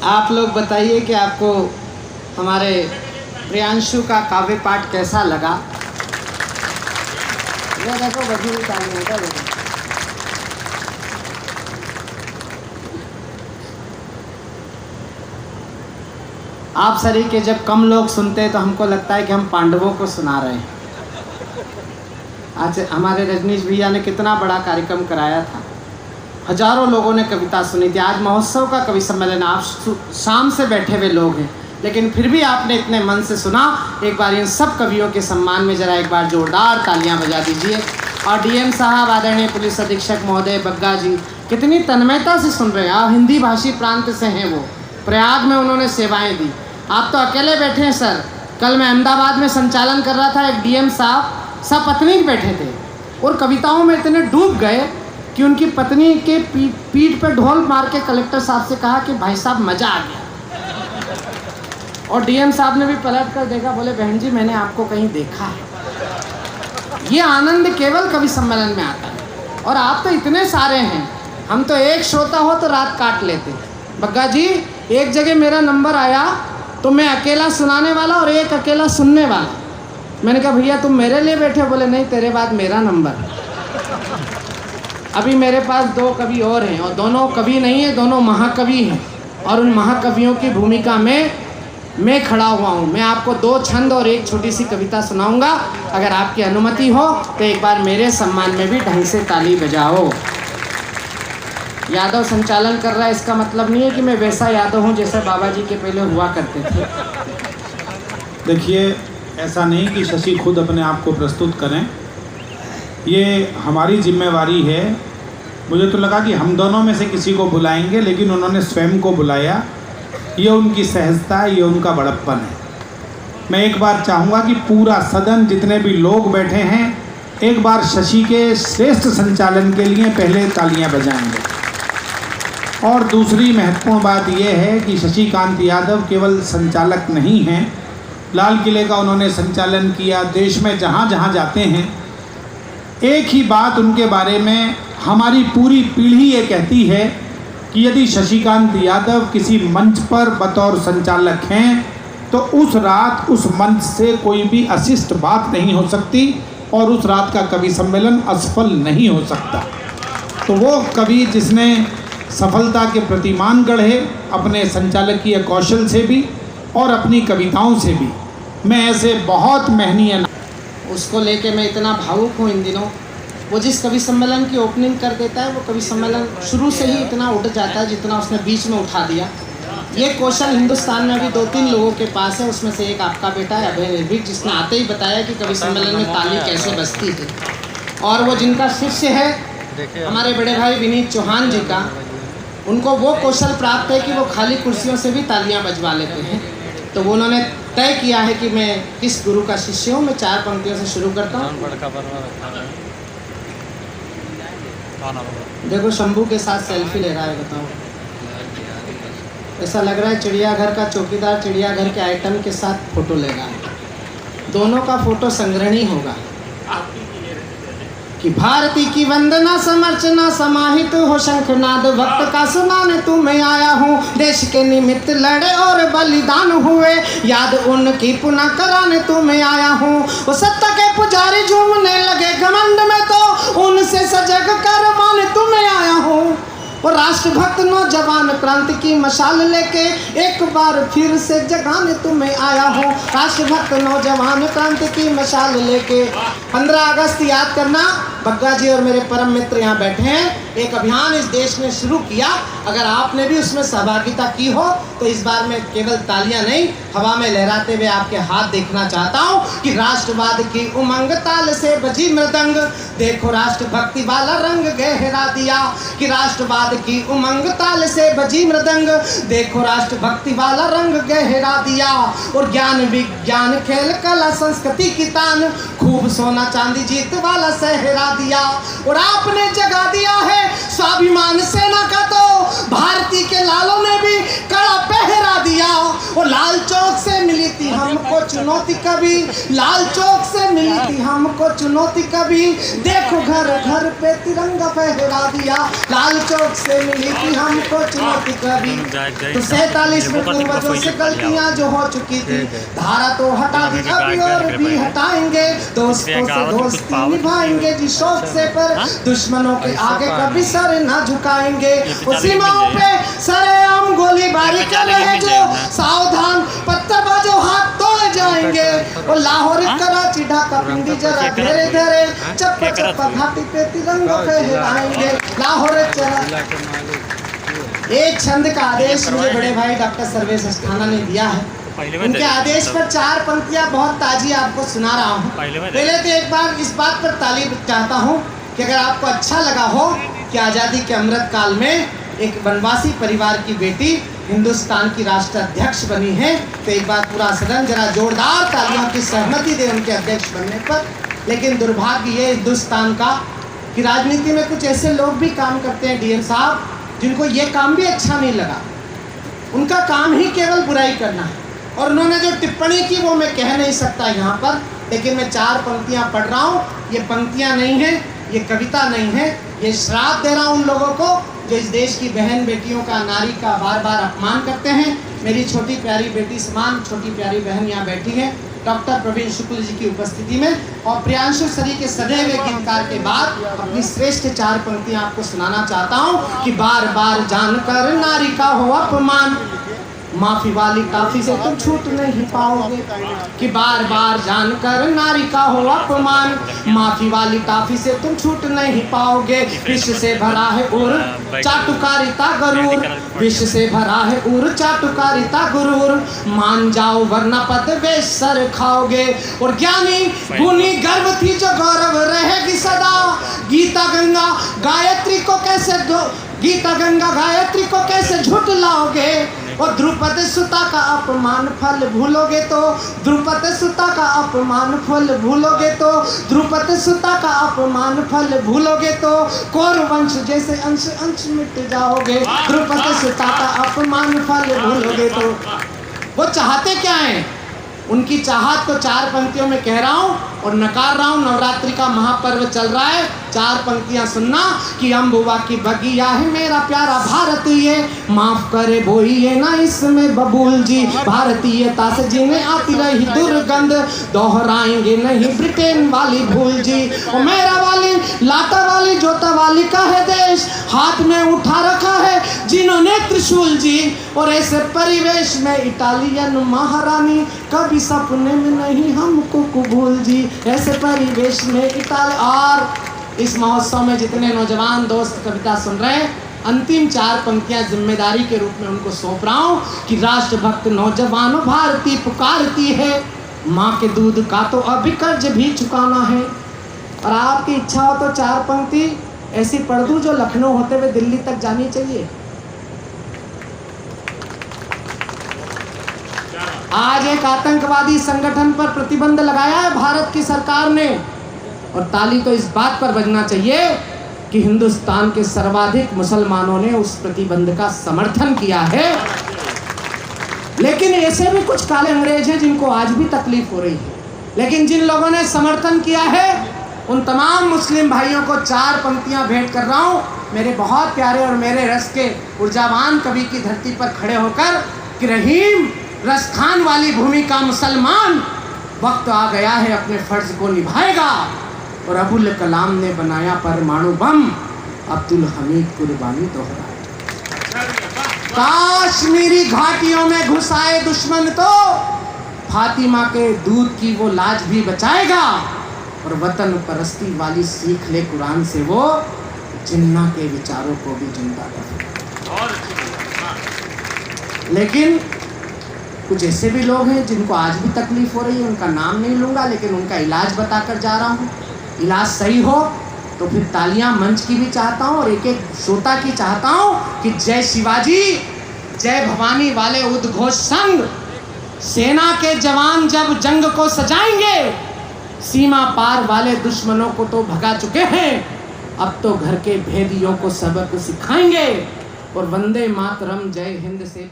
आप लोग बताइए कि आपको हमारे प्रियांशु का काव्य पाठ कैसा लगा। ये देखो बजी हुई तालियां का देखो। आप सरी के जब कम लोग सुनते हैं तो हमको लगता है कि हम पांडवों को सुना रहे हैं। आज हमारे रजनीश भैया ने कितना बड़ा कार्यक्रम कराया था, हजारों लोगों ने कविता सुनी थी। आज महोत्सव का कवि सम्मेलन, आप शाम से बैठे हुए लोग हैं, लेकिन फिर भी आपने इतने मन से सुना। एक बार इन सब कवियों के सम्मान में जरा एक बार जोरदार तालियां बजा दीजिए। और डीएम साहब, आदरणीय पुलिस अधीक्षक महोदय, बग्गा जी कितनी तन्मयता से सुन रहे हैं। आप हिंदी भाषी प्रांत से हैं, वो प्रयाग में उन्होंने सेवाएं दी। आप तो अकेले बैठे हैं सर। कल मैं अहमदाबाद में संचालन कर रहा था, एक डीएम साहब सपत्नीक बैठे थे और कविताओं में इतने डूब गए कि उनकी पत्नी के पीठ पर ढोल मार के कलेक्टर साहब से कहा कि भाई साहब मज़ा आ गया। और डीएम साहब ने भी पलट कर देखा, बोले बहन जी मैंने आपको कहीं देखा है। ये आनंद केवल कवि सम्मेलन में आता है। और आप तो इतने सारे हैं, हम तो एक श्रोता हो तो रात काट लेते। बग्गा जी, एक जगह मेरा नंबर आया तो मैं अकेला सुनाने वाला और एक अकेला सुनने वाला। मैंने कहा भैया तुम मेरे लिए बैठे? बोले नहीं, तेरे बाद मेरा नंबर। अभी मेरे पास दो कवि और हैं, और दोनों कवि नहीं है, दोनों महाकवि हैं। और उन महाकवियों की भूमिका में मैं खड़ा हुआ हूँ। मैं आपको दो छंद और एक छोटी सी कविता सुनाऊंगा। अगर आपकी अनुमति हो तो एक बार मेरे सम्मान में भी ढंग से ताली बजाओ। यादव संचालन कर रहा है, इसका मतलब नहीं है कि मैं वैसा यादव हूँ जैसा बाबा जी के पहले हुआ करते थे। देखिए, ऐसा नहीं कि शशि खुद अपने आप को प्रस्तुत करें, ये हमारी जिम्मेवारी है। मुझे तो लगा कि हम दोनों में से किसी को बुलाएंगे, लेकिन उन्होंने स्वयं को बुलाया। ये उनकी सहजता है, ये उनका बड़प्पन है। मैं एक बार चाहूँगा कि पूरा सदन, जितने भी लोग बैठे हैं, एक बार शशि के श्रेष्ठ संचालन के लिए पहले तालियां बजाएंगे। और दूसरी महत्वपूर्ण बात यह है कि शशिकांत यादव केवल संचालक नहीं हैं, लाल किले का उन्होंने संचालन किया। देश में जहाँ जहाँ जाते हैं, एक ही बात उनके बारे में हमारी पूरी पीढ़ी ये कहती है कि यदि शशिकांत यादव किसी मंच पर बतौर संचालक हैं तो उस रात उस मंच से कोई भी अशिष्ट बात नहीं हो सकती और उस रात का कवि सम्मेलन असफल नहीं हो सकता। तो वो कवि जिसने सफलता के प्रतिमान गढ़े, अपने संचालकीय कौशल से भी और अपनी कविताओं से भी। मैं ऐसे बहुत महनीय उसको लेके मैं इतना भावुक हूँ इन दिनों। वो जिस कवि सम्मेलन की ओपनिंग कर देता है, वो कवि सम्मेलन शुरू से ही इतना उठ जाता है जितना उसने बीच में उठा दिया। ये कौशल हिंदुस्तान में अभी 2-3 लोगों के पास है। उसमें से एक आपका बेटा है अभय निर्भीक, जिसने आते ही बताया कि कवि सम्मेलन में ताली कैसे बजती है। और वो जिनका शिष्य है हमारे बड़े भाई विनीत चौहान जी का, उनको वो कौशल प्राप्त है कि वो खाली कुर्सियों से भी तालियां बजवा लेते हैं। तो वो उन्होंने तय किया है कि मैं किस गुरु का शिष्य हूँ। मैं 4 पंक्तियों से शुरू करता हूँ। देखो शंभू के साथ सेल्फी ले रहा है, बताओ ऐसा लग रहा है चिड़ियाघर का चौकीदार चिड़ियाघर के आइटम के साथ फोटो ले रहा है। दोनों का फोटो संग्रहणी होगा कि भारती की वंदना समर्चना समाहित हो शंखनाद भक्त का सुनाने तुम्हें आया हूँ। देश के निमित्त लड़े और बलिदान हुए, याद उनकी पुनः कराने तुम्हें आया हूँ। वो सत्ता के पुजारी झूमने लगे घमंड में, तो उनसे सजग कर माने तुम्हें आया हूँ। और राष्ट्रभक्त नौजवान क्रांति की मशाल लेके एक बार फिर से जगाने तुम्हें आया हूँ। राष्ट्रभक्त नौजवान क्रांति की मशाल लेके 15 अगस्त याद करना। बग्गा जी और मेरे परम मित्र यहाँ बैठे हैं। एक अभियान इस देश ने शुरू किया, अगर आपने भी उसमें सहभागिता की हो तो इस बार मैं केवल तालियां नहीं, हवा में लहराते हुए आपके हाथ देखना चाहता हूँ कि राष्ट्रवाद की उमंग ताल से बजी मृदंग, देखो राष्ट्रभक्ति वाला रंग गहरा दिया। कि राष्ट्रवाद की उमंग ताल से बजी मृदंग, देखो राष्ट्रभक्ति वाला रंग गहरा दिया। और ज्ञान विज्ञान खेल कला संस्कृति की तान, खूब सोना चांदी जीत वाला सहरा दिया। और आपने जगा दिया है स्वाभिमान सेना का तो भारती के लालों ने भी कड़ा पहरा दिया। और लाल चौक से मिली थी हमको चुनौती कभी, लाल चौक से मिली थी हमको चुनौती कभी, देखो घर घर पे तिरंगा फहरा दिया। लाल चौक से मिली थी हमको चुनौती कभी। तो 47 में पूर्वजों से गलतियां जो हो चुकी थी, धारा तो हटा दी अभी और भी हटाएंगे, दोस्तों से दोस्ती निभाएंगे जी शौक से, पर दुश्मनों के आगे कभी सर न झुकाएंगे। सीमाओं पे सरेआम गोलीबारी कर रहे जो, सावधान पत्थरबाजों हाथ तोड़ जाएंगे। और लाहौर कराची ढाका पिंडी जरा धीरे धीरे चप्पा चप्पा घाटी पे तिरंगा फहराएंगे। लाहौर चला एक छंद का आदेश मुझे बड़े भाई डॉक्टर सर्वेश अस्थाना ने दिया है। उनके आदेश पर 4 पंक्तियां बहुत ताजी आपको सुना रहा हूँ। पहले तो एक बार इस बात पर तालीम चाहता हूँ कि अगर आपको अच्छा लगा हो कि आज़ादी के अमृत काल में एक वनवासी परिवार की बेटी हिंदुस्तान की राष्ट्राध्यक्ष बनी है, तो एक बार पूरा सदन जरा जोरदार तालियों की सहमति दे उनके अध्यक्ष बनने पर। लेकिन दुर्भाग्य ये हिंदुस्तान का कि राजनीति में कुछ ऐसे लोग भी काम करते हैं डीएम साहब, जिनको ये काम भी अच्छा नहीं लगा। उनका काम ही केवल बुराई करना है। और उन्होंने जो टिप्पणी की वो मैं कह नहीं सकता यहाँ पर, लेकिन मैं 4 पंक्तियाँ पढ़ रहा हूँ। ये पंक्तियाँ नहीं हैं, ये कविता नहीं है, ये श्राप दे रहा हूँ उन लोगों को जो इस देश की बहन बेटियों का, नारी का बार बार अपमान करते हैं। मेरी छोटी प्यारी बेटी समान छोटी प्यारी बहन यहाँ बैठी है डॉक्टर प्रवीण शुक्ल जी की उपस्थिति में, और प्रियांशु सरी के सदैव गीतकार के बाद अपनी श्रेष्ठ 4 पंक्तियाँ आपको सुनाना चाहता हूँ कि बार बार जानकर नारी का हो अपमान, माफी वाली काफी से तुम छूट नहीं पाओगे। कि बार बार जानकर नारी का हो अपमान, माफी वाली काफी से तुम छूट नहीं पाओगे। विश्व से भरा है उर चाटुकारिता गरूर, विश्व से भरा है उर चाटुकारिता गुरूर, मान जाओ वरना पद वे सर खाओगे। और ज्ञानी गुनी गर्व थी जो गौरव रहेगी सदा, गीता गंगा गायत्री को कैसे गीता गंगा गायत्री को कैसे झुठलाओगे। और द्रुपद सुता का अपमान फल भूलोगे तो, द्रुपद सुता का अपमान फल भूलोगे तो, द्रुपद सुता का अपमान फल भूलोगे तो, कौरव वंश जैसे अंश अंश मिट जाओगे। द्रुपद सुता का अपमान फल भूलोगे तो। वो चाहते क्या हैं? उनकी चाहत को 4 पंक्तियों में कह रहा हूँ और नकार रहा हूँ। नवरात्रि का महापर्व चल रहा है, 4 पंक्तियाँ सुनना कि अम्बुआ की बगिया है मेरा प्यारा भारत, ये माफ करे बोइए ना इसमें बबूल जी, भारतीयता से जिन्हें आती रही दुर्गंध, दोहराएंगे नहीं ब्रिटेन वाली भूल जी। और मेरा वाली लाता वाली जोता वाली का है देश, हाथ में उठा रखा है जिन्होंने त्रिशूल जी। और ऐसे परिवेश में इटालियन महारानी कभी सपने में नहीं हमको कबूल जी। ऐसे परिवेश में इटाली। और इस महोत्सव में जितने नौजवान दोस्त कविता सुन रहे हैं, अंतिम 4 पंक्तियां जिम्मेदारी के रूप में उनको सौंप रहा हूँ कि राष्ट्रभक्त नौजवानों भारती पुकारती है, माँ के दूध का तो अभी कर्ज भी चुकाना है। और आपकी इच्छा हो तो 4 पंक्ति ऐसी पढ़ दूँ जो लखनऊ होते हुए दिल्ली तक जानी चाहिए। आज एक आतंकवादी संगठन पर प्रतिबंध लगाया है भारत की सरकार ने, और ताली तो इस बात पर बजना चाहिए कि हिंदुस्तान के सर्वाधिक मुसलमानों ने उस प्रतिबंध का समर्थन किया है। लेकिन ऐसे भी कुछ काले अंग्रेज हैं जिनको आज भी तकलीफ हो रही है। लेकिन जिन लोगों ने समर्थन किया है उन तमाम मुस्लिम भाइयों को 4 पंक्तियां भेंट कर रहा हूँ, मेरे बहुत प्यारे और मेरे रस के ऊर्जावान कवि की धरती पर खड़े होकर कि रहीम रसखान वाली भूमि का मुसलमान वक्त आ गया है अपने फर्ज को निभाएगा। और अबुल कलाम ने बनाया परमाणु बम, अब्दुल हमीद कुर्बानी दोहराए। काश्मीरी घाटियों में घुस आए दुश्मन तो फातिमा के दूध की वो लाज भी बचाएगा। और वतन परस्ती वाली सीख ले कुरान से वो जिन्ना के विचारों को भी जिंदा रखेगा। लेकिन कुछ ऐसे भी लोग हैं जिनको आज भी तकलीफ हो रही है, उनका नाम नहीं लूँगा लेकिन उनका इलाज बताकर जा रहा हूँ। इलाज सही हो तो फिर तालियां मंच की भी चाहता हूँ और एक एक श्रोता की चाहता हूँ कि जय शिवाजी जय भवानी वाले उद्घोष संग सेना के जवान जब जंग को सजाएंगे, सीमा पार वाले दुश्मनों को तो भगा चुके हैं, अब तो घर के भेदियों को सबक सिखाएंगे और वंदे मातरम जय हिंद से